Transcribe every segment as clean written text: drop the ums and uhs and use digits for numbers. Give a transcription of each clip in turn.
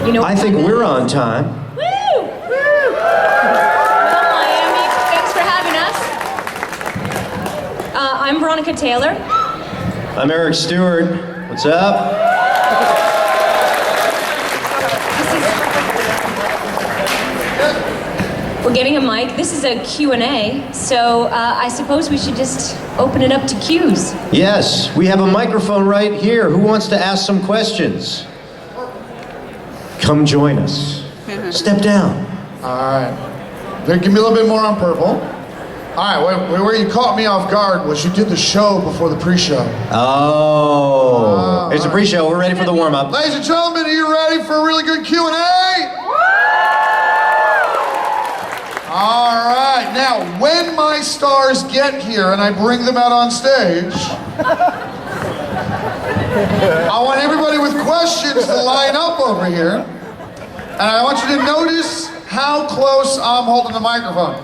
You know. I think we're on time. Woo! Woo! Well, Miami, thanks for having us. I'm Veronica Taylor. I'm Eric Stuart. What's up? We're getting a mic. This is a Q&A, so I suppose we should just open it up to Q's. Yes, we have a microphone right here. Who wants to ask some questions? Come join us. Step down. All right. Give me a little bit more on purple. All right, where you caught me off guard was you did the show before the pre-show. Oh. It's a pre-show. We're ready for the warm-up. Ladies and gentlemen, are you ready for a really good Q&A? All right, now when my stars get here and I bring them out on stage, I want everybody with questions to line up over here, and I want you to notice how close I'm holding the microphone.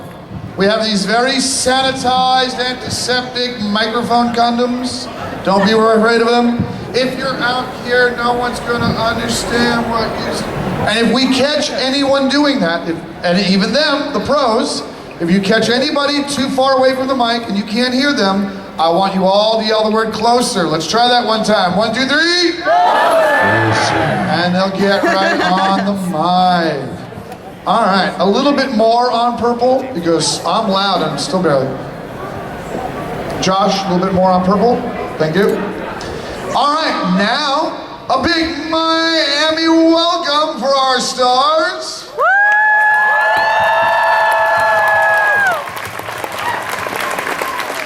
We have these very sanitized, antiseptic microphone condoms. Don't be afraid of them. If you're out here, no one's gonna understand what you're saying. And if we catch anyone doing that, and even them, the pros, if you catch anybody too far away from the mic and you can't hear them, I want you all to yell the word closer. Let's try that one time. 1, 2, 3. And they'll get right on the mic. All right, a little bit more on purple because I'm loud and I'm still barely. Josh, a little bit more on purple. Thank you. All right, now, a big Miami welcome for our stars.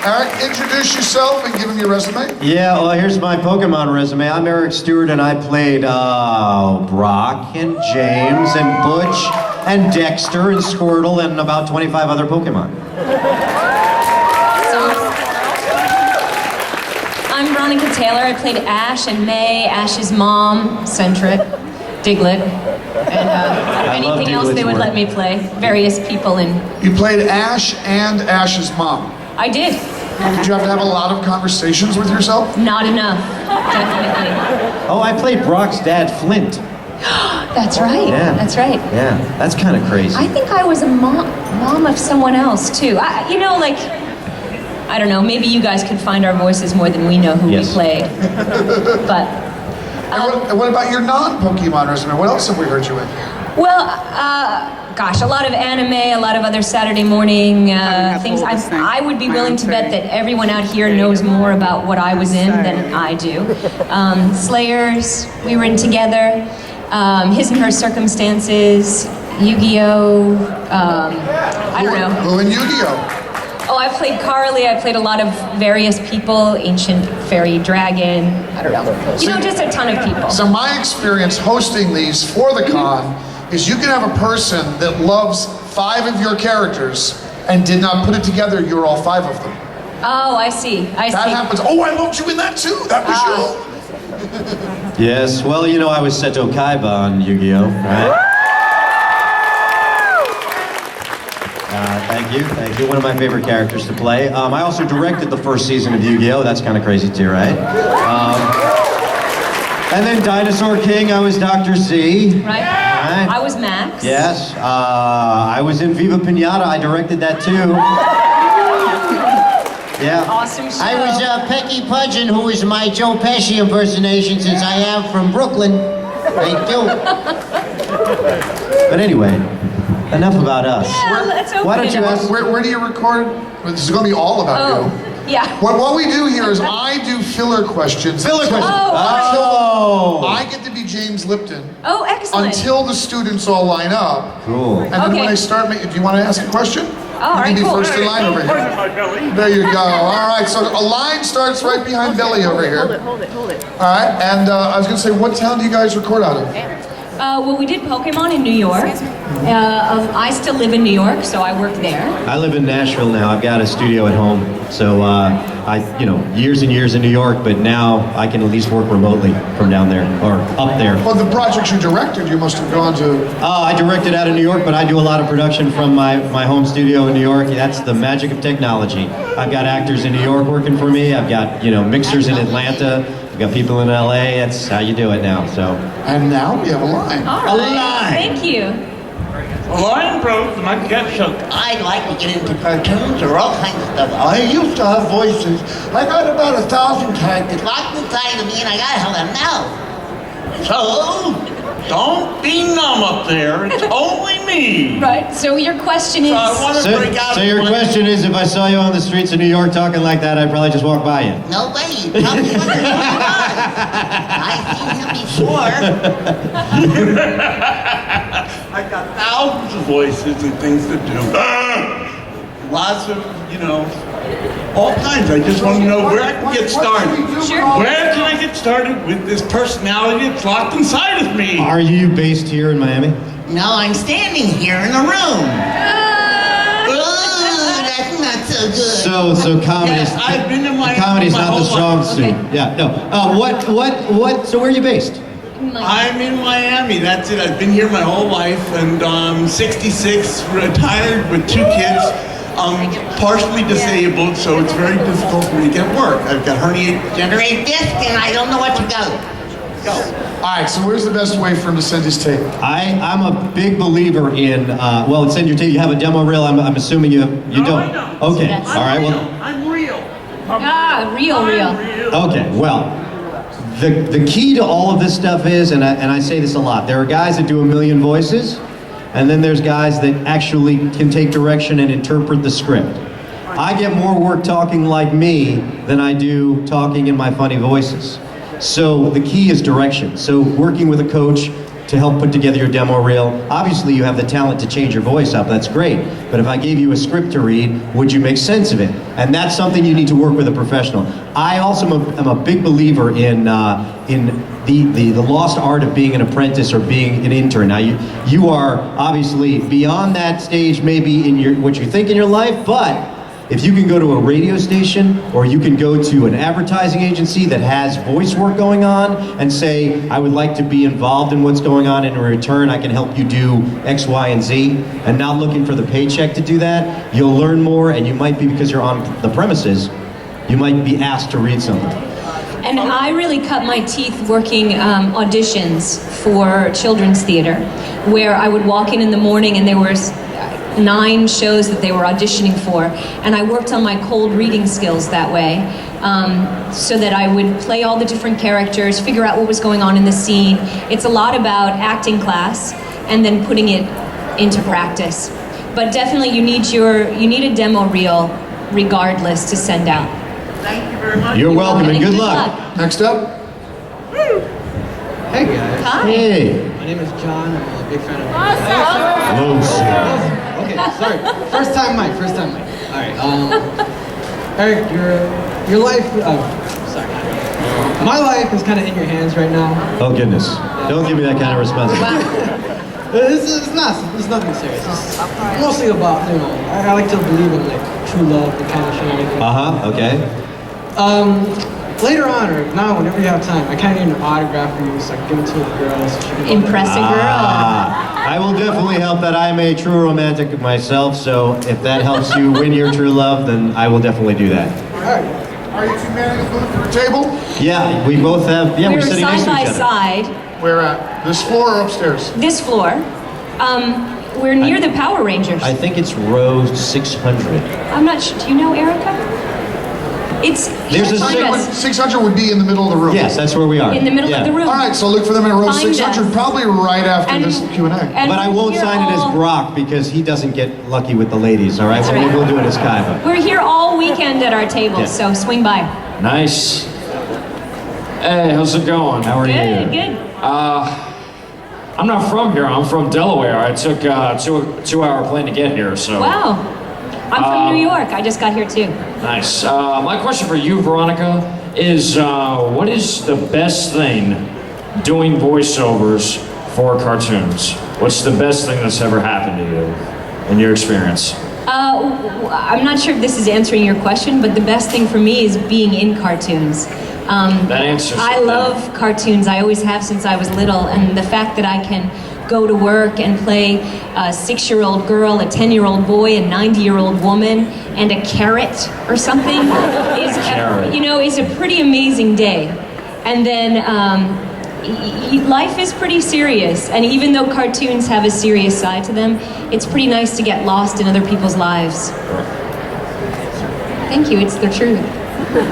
Eric, introduce yourself and give him your resume. Yeah, well, here's my Pokemon resume. I'm Eric Stuart, and I played Brock and James and Butch and Dexter and Squirtle and about 25 other Pokemon. I'm Veronica Taylor. I played Ash and May, Ash's mom, Centric, Diglett, and anything else they would let me play. Various people in... You played Ash and Ash's mom. I did. Did you have to have a lot of conversations with yourself? Not enough, definitely. Oh, I played Brock's dad, Flint. That's right. Yeah. That's right. Yeah, that's kind of crazy. I think I was a mom of someone else too. You know, like, I don't know. Maybe you guys could find our voices more than we know who we played. But. And what about your non-Pokemon resume? What else have we heard you in? Well, gosh, a lot of anime, a lot of other Saturday morning things. I would be willing to bet that everyone out here knows more about what I was in than I do. Slayers, we were in together. His and Her Circumstances, Yu-Gi-Oh! I don't know. Who in Yu-Gi-Oh? Oh, I played Carly. I played a lot of various people, Ancient Fairy Dragon. I don't know. You know, just a ton of people. So my experience hosting these for the con is you can have a person that loves 5 of your characters and did not put it together, you're all 5 of them. Oh, I see. That happens. Oh, I loved you in that too. That was you. Yes, well, you know, I was Seto Kaiba on Yu-Gi-Oh, right? Thank you. One of my favorite characters to play. I also directed the first season of Yu-Gi-Oh! That's kind of crazy too, right? And then Dinosaur King, I was Dr. Z. Right. I was Max. Yes. I was in Viva Pinata. I directed that too. Yeah. Awesome show. I was Pecky Pudgeon, who is my Joe Pesci impersonation since I am from Brooklyn. Thank you. But anyway, enough about us. Yeah, let's open Why don't it you up. ask? Where do you record? This is going to be all about you. Yeah. What we do here is I do filler questions. Filler questions. Oh. I get to be James Lipton. Oh, excellent. Until the students all line up. Cool. And then when I start making, do you want to ask a question? Oh, you can be cool. first in line over here. There you go. All right, so a line starts right behind Billy over here. Hold it. All right, and I was going to say, what town do you guys record out of? Well, we did Pokemon in New York. I still live in New York, so I work there. I live in Nashville now. I've got a studio at home. So years and years in New York, but now I can at least work remotely from down there, or up there. Well, the projects you directed, you must have gone to... I directed out of New York, but I do a lot of production from my home studio in New York. That's the magic of technology. I've got actors in New York working for me. I've got, mixers in Atlanta, We got people in LA, that's how you do it now, so. And now we have a line. All A right. line. Thank you. Line broke, my ketchup. I'd like to get into cartoons or all kinds of stuff. I used to have voices. I got about 1,000 characters locked inside of me, and I gotta have them now. So, don't be numb up there. It's only me. Right. So your question is. So I want to break out. So your question is, if I saw you on the streets of New York talking like that, I'd probably just walk by you. No way, you tell me what it was. I've seen him before. I got thousands of voices and things to do. Lots of, all kinds. I just want to know where I can get started. Sure. Where can I get started with this personality that's locked inside of me? Are you based here in Miami? No, I'm standing here in the room. Ooh, that's not so good. So comedy's, Yes, I've been in Miami comedy's my not the whole strong life. suit. Okay. Yeah, no. So where are you based? I'm in Miami, that's it. I've been here my whole life, and 66, retired with 2 kids. I'm partially disabled, so it's very difficult for me to get work. I've got herniated Generate disc, and I don't know what to go. All right, so where's the best way for him to send his tape? I'm a big believer in, send your tape. You have a demo reel, I'm assuming you don't. I don't. Okay, That's- all right, well. I'm real. Real. Okay, well, the key to all of this stuff is, and I say this a lot, there are guys that do a million voices, and then there's guys that actually can take direction and interpret the script. I get more work talking like me than I do talking in my funny voices. So the key is direction. So working with a coach to help put together your demo reel. Obviously you have the talent to change your voice up, that's great. But if I gave you a script to read, would you make sense of it? And that's something you need to work with a professional. I also am a big believer in the lost art of being an apprentice or being an intern. Now you are obviously beyond that stage maybe in what you think in your life, but if you can go to a radio station or you can go to an advertising agency that has voice work going on and say, I would like to be involved in what's going on, and in return I can help you do X, Y, and Z, and not looking for the paycheck to do that, you'll learn more, and you might be, because you're on the premises, you might be asked to read something. And I really cut my teeth working auditions for children's theater, where I would walk in the morning and there was 9 shows that they were auditioning for, and I worked on my cold reading skills that way, so that I would play all the different characters, figure out what was going on in the scene. It's a lot about acting class and then putting it into practice. But definitely you need a demo reel regardless to send out. Thank you very much. You're welcome, and good luck. Next up. Hey guys, Hi. Hey. my name is John. I'm a big fan of. Okay, sorry. First time mic. All right. Eric, your life. Sorry. My life is kind of in your hands right now. Oh goodness. Don't give me that kind of responsibility. It's nothing serious. It's mostly about I like to believe in like true love, the kind of shit. Okay. Later on or now, whenever you have time, I kind of need an autograph for you so I can give it to a girl so she can Impress a girl. I will definitely help that. I'm a true romantic myself, so if that helps you win your true love, then I will definitely do that. All right. Are you 2 men moving to the table? Yeah, we both have, We we're were sitting next side to by each other. side. Where at? This floor or upstairs? This floor. We're near the Power Rangers. I think it's row 600. I'm not sure. Do you know Erica? There's There's a 600 would be in the middle of the room. Yes, that's where we are. in the middle of the room. All right, so look for them in row Find 600, us. probably right after And- this Q&A. and But I won't we're sign it as all- Brock because he doesn't get lucky with the ladies, all right? That's So right. maybe we'll do it as Kaiba. We're here all weekend at our table, Yeah. so swing by. Nice. Hey, how's it going? How are you? Good. I'm not from here. I'm from Delaware. I took a 2-hour plane to get here, so. Wow. I'm from New York. I just got here too. Nice. My question for you, Veronica, is what is the best thing doing voiceovers for cartoons? What's the best thing that's ever happened to you in your experience? I'm not sure if this is answering your question, but the best thing for me is being in cartoons. That answers I it. love cartoons. I always have since I was little, and the fact that I can go to work and play a 6-year-old girl, a 10-year-old boy, a 90-year-old woman, and a carrot or something is Carrot. is a pretty amazing day. And then life is pretty serious, and even though cartoons have a serious side to them, it's pretty nice to get lost in other people's lives. Thank you, it's the truth.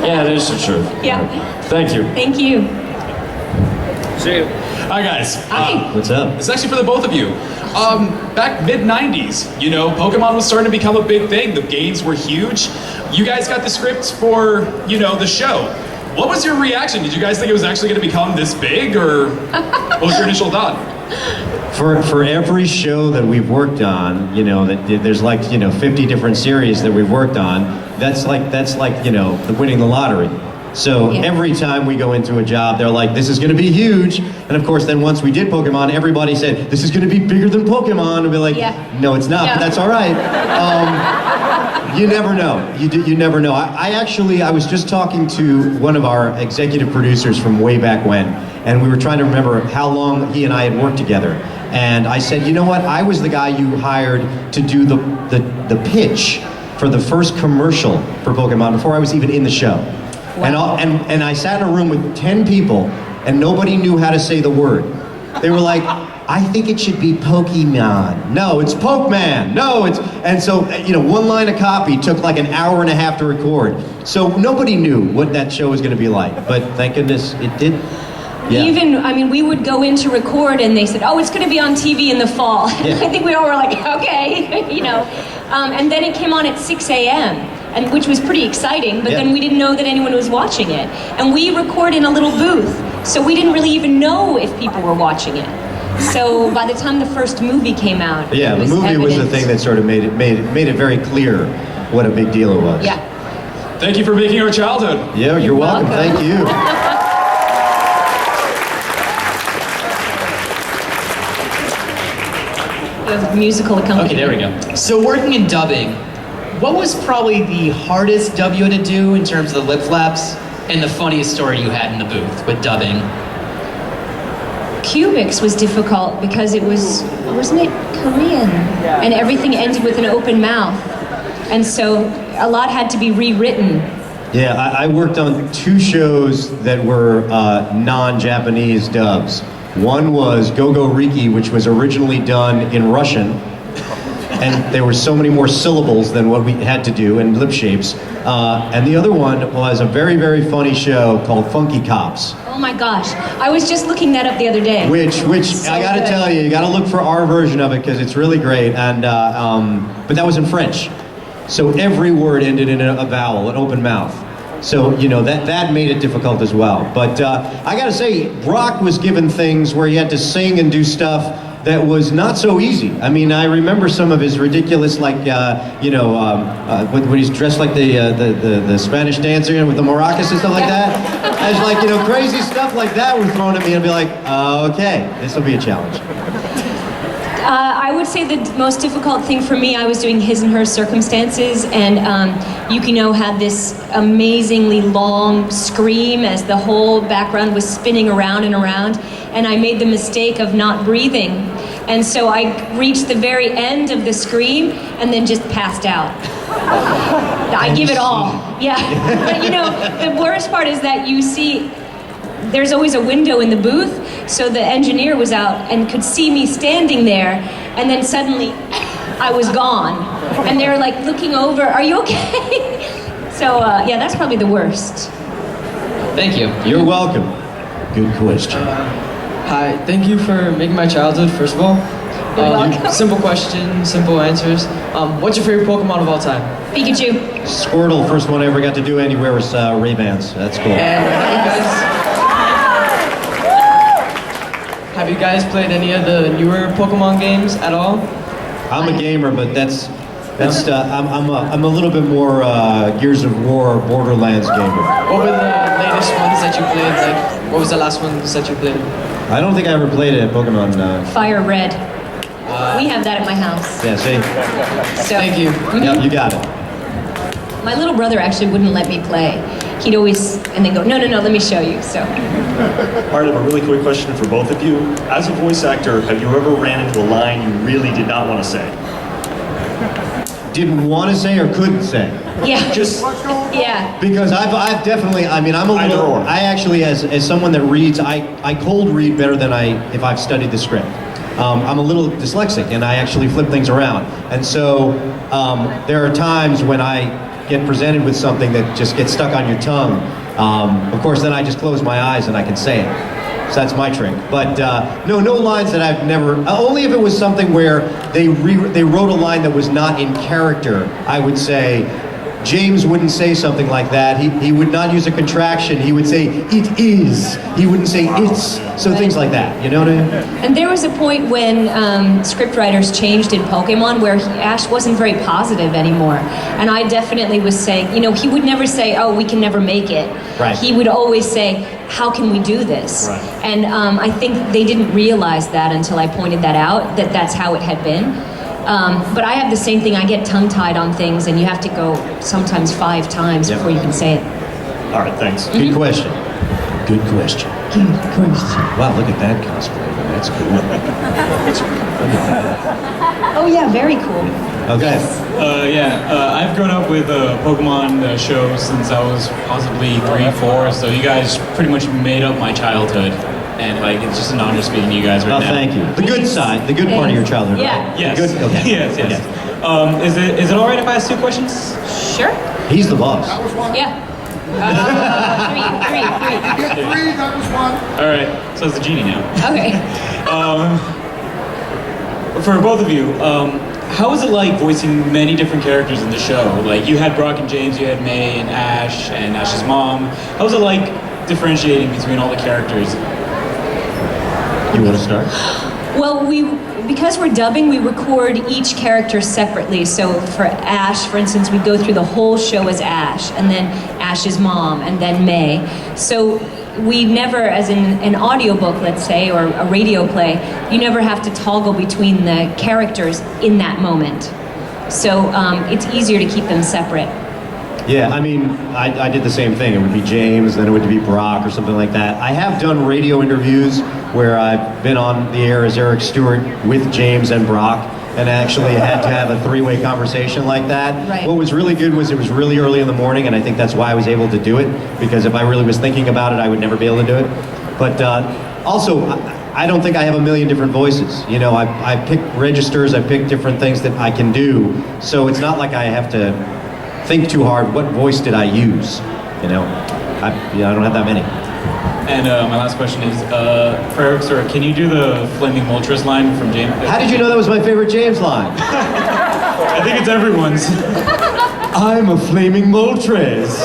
Yeah, it is the truth. Yeah. Thank you. Thank you. See you. Hi guys. Hi. What's up? It's actually for the both of you. Back mid-90s, you know, Pokemon was starting to become a big thing. The games were huge. You guys got the scripts for, you know, the show. What was your reaction? Did you guys think it was actually going to become this big, or what was your initial thought? For every show that we've worked on, you know, there's like, you know, 50 different series that we've worked on. That's like, you know, winning the lottery. So every time we go into a job, they're like, this is going to be huge. And of course, then once we did Pokemon, everybody said, this is going to be bigger than Pokemon. And we're like, no, it's not, but that's all right. You never know. You never know. I was just talking to one of our executive producers from way back when, and we were trying to remember how long he and I had worked together. And I said, you know what? I was the guy you hired to do the pitch for the first commercial for Pokemon before I was even in the show. Wow. And I sat in a room with 10 people, and nobody knew how to say the word. They were like, I think it should be Pokemon. No, it's Pokeman. No, it's... And so, you know, one line of copy took like an hour and a half to record. So nobody knew what that show was going to be like. But thank goodness it did. Yeah. Even, I mean, we would go in to record and they said, oh, it's going to be on TV in the fall. Yeah. I think we all were like, okay, you know. And then it came on at 6 a.m., and which was pretty exciting, but then we didn't know that anyone was watching it. And we record in a little booth, so we didn't really even know if people were watching it. So by the time the first movie came out, the movie was the thing that sort of made it very clear what a big deal it was. Yeah. Thank you for making our childhood. Yeah, you're welcome. Thank you. Musical accompaniment. Okay, there we go. So working in dubbing, what was probably the hardest dub you had to do in terms of the lip flaps, and the funniest story you had in the booth with dubbing? Cubics was difficult because it wasn't it Korean? And everything ended with an open mouth. And so a lot had to be rewritten. Yeah, I worked on 2 shows that were non-Japanese dubs. One was GoGoRiki, which was originally done in Russian, and there were so many more syllables than what we had to do and lip shapes. And the other one was a very, very funny show called Funky Cops. Oh my gosh, I was just looking that up the other day. Which so I gotta tell you gotta look for our version of it because it's really great. And but that was in French, so every word ended in a vowel, an open mouth. So, you know, that made it difficult as well. But I gotta say, Draq was given things where he had to sing and do stuff that was not so easy. I mean, I remember some of his ridiculous, like, when he's dressed like the Spanish dancer with the maracas and stuff like that. As like, you know, crazy stuff like that were thrown at me and be like, okay, this will be a challenge. I would say the most difficult thing for me, I was doing His and Her Circumstances, and Yukino had this amazingly long scream as the whole background was spinning around and around, and I made the mistake of not breathing. And so I reached the very end of the scream and then just passed out. I give it all. Yeah. But you know, the worst part is that you see, there's always a window in the booth, so the engineer was out and could see me standing there, and then suddenly I was gone. And they were like looking over, are you okay? So yeah, that's probably the worst. Thank you. You're welcome. Good question. Hi, thank you for making my childhood, first of all. You're welcome. Simple question, simple answers. What's your favorite Pokemon of all time? Pikachu. Squirtle, first one I ever got to do anywhere was Ray-Bans. That's cool. And have you guys played any of the newer Pokemon games at all? I'm a gamer, but I'm a little bit more Gears of War, Borderlands gamer. What were the latest ones that you played? Like, what was the last ones that you played? I don't think I ever played a Pokemon. Fire Red. We have that at my house. Yeah, see? So, Thank you. Yep, you got it. My little brother actually wouldn't let me play. He'd always, and then go, no, let me show you, so. All right, I have a really quick question for both of you. As a voice actor, have you ever ran into a line you really did not want to say? didn't want to say or couldn't say. Yeah. Just Yeah. because I've definitely, I mean, I'm a little, I actually, as someone that reads, I cold read better than if I've studied the script. I'm a little dyslexic and I actually flip things around. And so there are times when I get presented with something that just gets stuck on your tongue. Of course, then I just close my eyes and I can say it. So that's my trick. But no lines that I've never, only if it was something where they wrote a line that was not in character, I would say, James wouldn't say something like that. He would not use a contraction. He would say, it is. He wouldn't say it's. So things like that, you know what I mean? And there was a point when scriptwriters changed in Pokemon where Ash wasn't very positive anymore. And I definitely was saying, you know, he would never say, oh, we can never make it. Right. He would always say, how can we do this? Right. And I think they didn't realize that until I pointed that out, that that's how it had been. But I have the same thing. I get tongue-tied on things, and you have to go sometimes 5 times before you can say it. All right, thanks. Good question. Good question. Good question. Wow, look at that cosplay. That's cool. Oh yeah, very cool. Okay. I've grown up with a Pokemon show since I was possibly 3, 4, so you guys pretty much made up my childhood. And like, it's just an honor speaking to you guys right now. Thank you. The good side, the good part of your childhood. Yeah. Right? Yes. The good, okay. Yes. Okay. Is it all right if I ask 2 questions? Sure. He's the boss. That was one. Yeah. 3. You get 3, that was 1. All right. So it's the genie now. Okay. For both of you, how was it like voicing many different characters in the show? Like you had Brock and James, you had May and Ash's mom. How was it like differentiating between all the characters? You want to start? Well, because we're dubbing, we record each character separately. So for Ash, for instance, we go through the whole show as Ash, and then Ash's mom, and then May. So we never, as in an audiobook, let's say, or a radio play, you never have to toggle between the characters in that moment. So it's easier to keep them separate. Yeah, I mean, I did the same thing. It would be James, then it would be Brock or something like that. I have done radio interviews where I've been on the air as Eric Stuart with James and Brock, and actually had to have a 3-way conversation like that. Right. What was really good was it was really early in the morning, and I think that's why I was able to do it, because if I really was thinking about it, I would never be able to do it. But also, I don't think I have a million different voices. You know, I pick registers, I pick different things that I can do, so it's not like I have to think too hard, what voice did I use? You know, I don't have that many. And my last question is, for Eric Stuart, can you do the Flaming Moltres line from James? How did you know that was my favorite James line? I think it's everyone's. I'm a flaming Moltres.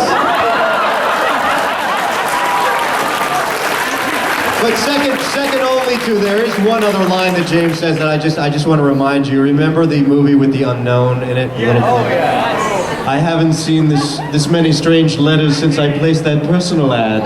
But second only to, there is one other line that James says that I just want to remind you. Remember the movie with the unknown in it? Yeah. Oh yeah. I haven't seen this many strange letters since I placed that personal ad.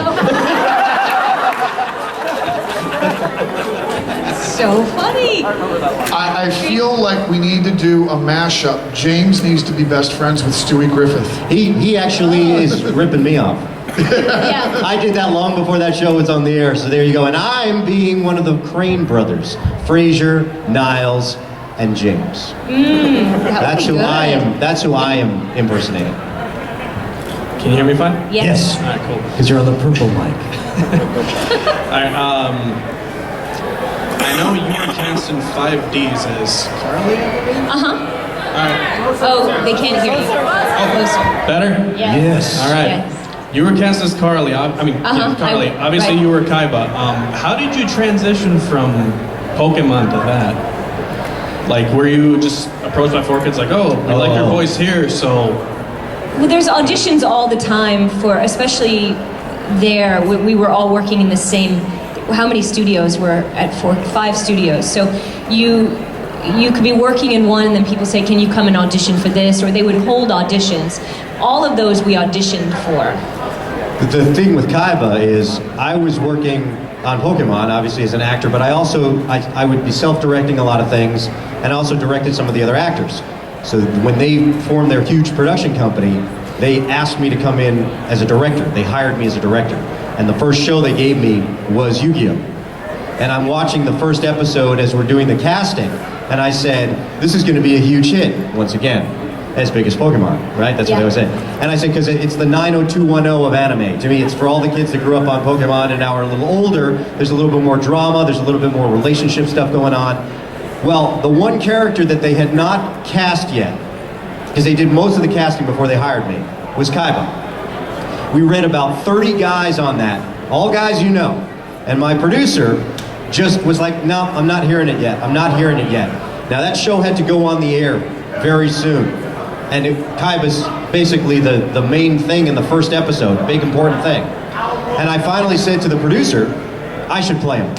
So funny. I feel like we need to do a mashup. James needs to be best friends with Stewie Griffith. He actually is ripping me off. Yeah. I did that long before that show was on the air, so there you go. And I'm being one of the Crane brothers. Fraser, Niles, and James. That's who I am. That's who I am impersonating. Can you hear me fine? Yes. All right, cool. Because you're on the purple mic. All right, I know you were cast in 5Ds as Carly, I believe? Uh-huh. All right. Oh, they can't hear you. Closer. Better? Yeah. Yes. All right. Yes. You were cast as Carly. Carly. Obviously, right. you were Kaiba. How did you transition from Pokemon to that? Like, were you just approached by 4 kids like, oh, we like your voice here, so... Well, there's auditions all the time for, especially there, we were all working in the same, how many studios were at 5 studios. So you could be working in one and then people say, can you come and audition for this? Or they would hold auditions. All of those we auditioned for. The thing with Kaiba is I was working on Pokemon, obviously as an actor, but I would be self-directing a lot of things, and I also directed some of the other actors. So when they formed their huge production company, they asked me to come in as a director. They hired me as a director. And the first show they gave me was Yu-Gi-Oh! And I'm watching the first episode as we're doing the casting, and I said, this is gonna be a huge hit, once again. as big as Pokemon, right? That's what Yeah. they always say. And I say, because it's the 90210 of anime. To me, it's for all the kids that grew up on Pokemon and now are a little older. There's a little bit more drama, there's a little bit more relationship stuff going on. Well, the one character that they had not cast yet, because they did most of the casting before they hired me, was Kaiba. We read about 30 guys on that, all guys you know. And my producer just was like, no, I'm not hearing it yet. I'm not hearing it yet. Now that show had to go on the air very soon. And Kaiba's basically the main thing in the first episode, big important thing. And I finally said to the producer, I should play him.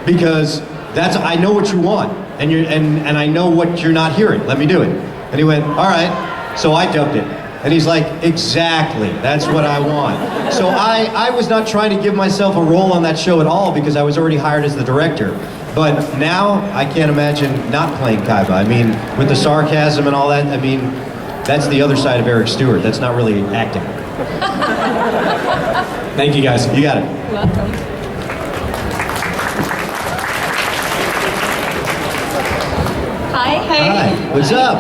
Because I know what you want. And I know what you're not hearing. Let me do it. And he went, all right. So I dubbed it. And he's like, exactly, that's what I want. So I was not trying to give myself a role on that show at all because I was already hired as the director. But now I can't imagine not playing Kaiba. I mean, with the sarcasm and all that, I mean, that's the other side of Eric Stuart. That's not really acting. Thank you, guys. You got it. Welcome. Hi. Hi, what's up?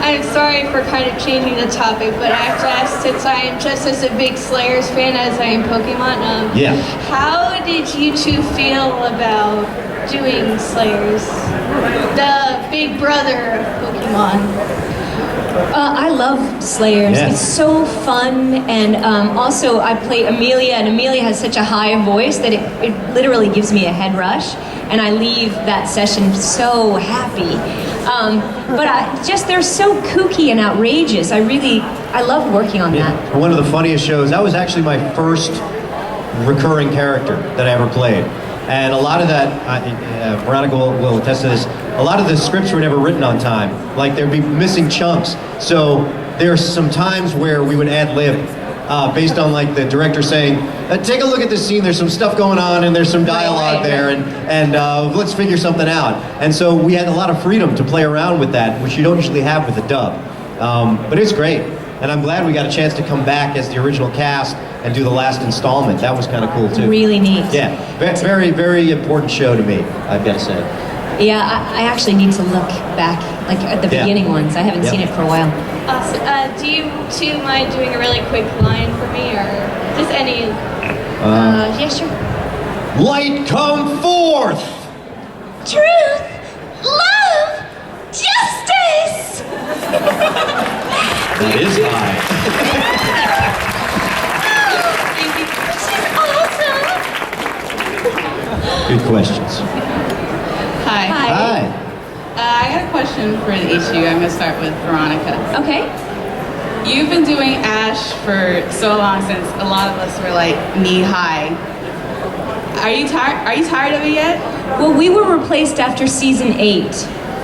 I'm sorry for kind of changing the topic, but I have to ask, since I am just as a big Slayers fan as I am Pokemon, Yeah. how did you two feel about doing Slayers? The big brother of Pokemon. I love Slayers. Yeah. It's so fun, and also I play Amelia, and Amelia has such a high voice that it literally gives me a head rush, and I leave that session so happy. But they're so kooky and outrageous. I love working on that. One of the funniest shows, that was actually my first recurring character that I ever played. And a lot of that, Veronica will attest to this, a lot of the scripts were never written on time. Like there'd be missing chunks. So there's some times where we would ad-lib based on like the director saying, take a look at this scene, there's some stuff going on and there's some dialogue there and let's figure something out. And so we had a lot of freedom to play around with that, which you don't usually have with a dub. But it's great. And I'm glad we got a chance to come back as the original cast and do the last installment. That was kind of cool too. Really neat. Yeah, very, very important show to me, I've got to say. Yeah, I actually need to look back, like at the beginning ones. I haven't seen it for a while. Awesome. Do you two mind doing a really quick line for me, or just any? Yeah, sure. Light come forth! Truth, love, justice. That is high. This is awesome. Good questions. Hi. Hi. I got a question for each of you. I'm going to start with Veronica. Okay. You've been doing Ash for so long, since a lot of us were like knee high. Are you tired of it yet? Well, we were replaced after season 8.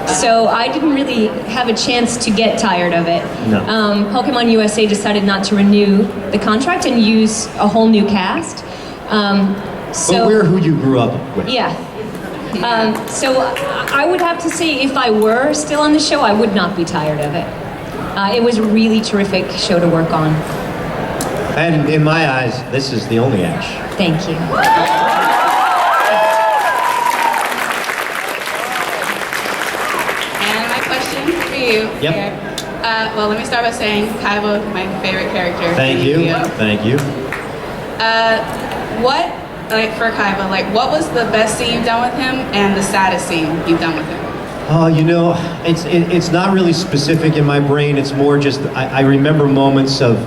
So I didn't really have a chance to get tired of it. No. Pokemon USA decided not to renew the contract and use a whole new cast. But we're who you grew up with. Yeah. So I would have to say, if I were still on the show, I would not be tired of it. It was a really terrific show to work on. And in my eyes, this is the only Ash. Thank you. And my question for you Yep. here. Well, let me start by saying Kaiba, my favorite character. Thank you. Thank you. What, like for Kaiba, like what was the best scene you've done with him and the saddest scene you've done with him? Oh, you know, it's not really specific in my brain. It's more just, I remember moments of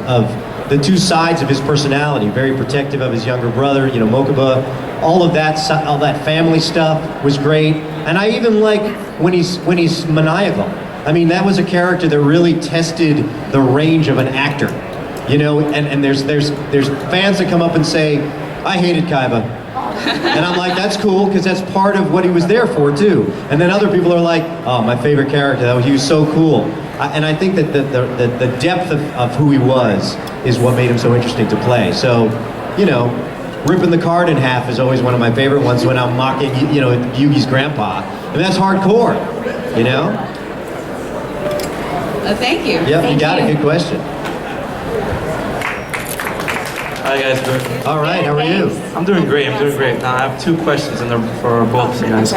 the two sides of his personality. Very protective of his younger brother, you know, Mokuba. All that family stuff was great. And I even like when he's maniacal. I mean, that was a character that really tested the range of an actor. You know, and there's fans that come up and say, I hated Kaiba. And I'm like, that's cool, because that's part of what he was there for, too. And then other people are like, oh, my favorite character, he was so cool. And I think that the depth of who he was is what made him so interesting to play. So, you know, ripping the card in half is always one of my favorite ones when I'm mocking, you know, Yugi's grandpa. And that's hardcore, you know? Thank you. Yep, you got it. Good question. Hi guys, all right, how are you? I'm doing great, Now I have two questions for both of you guys.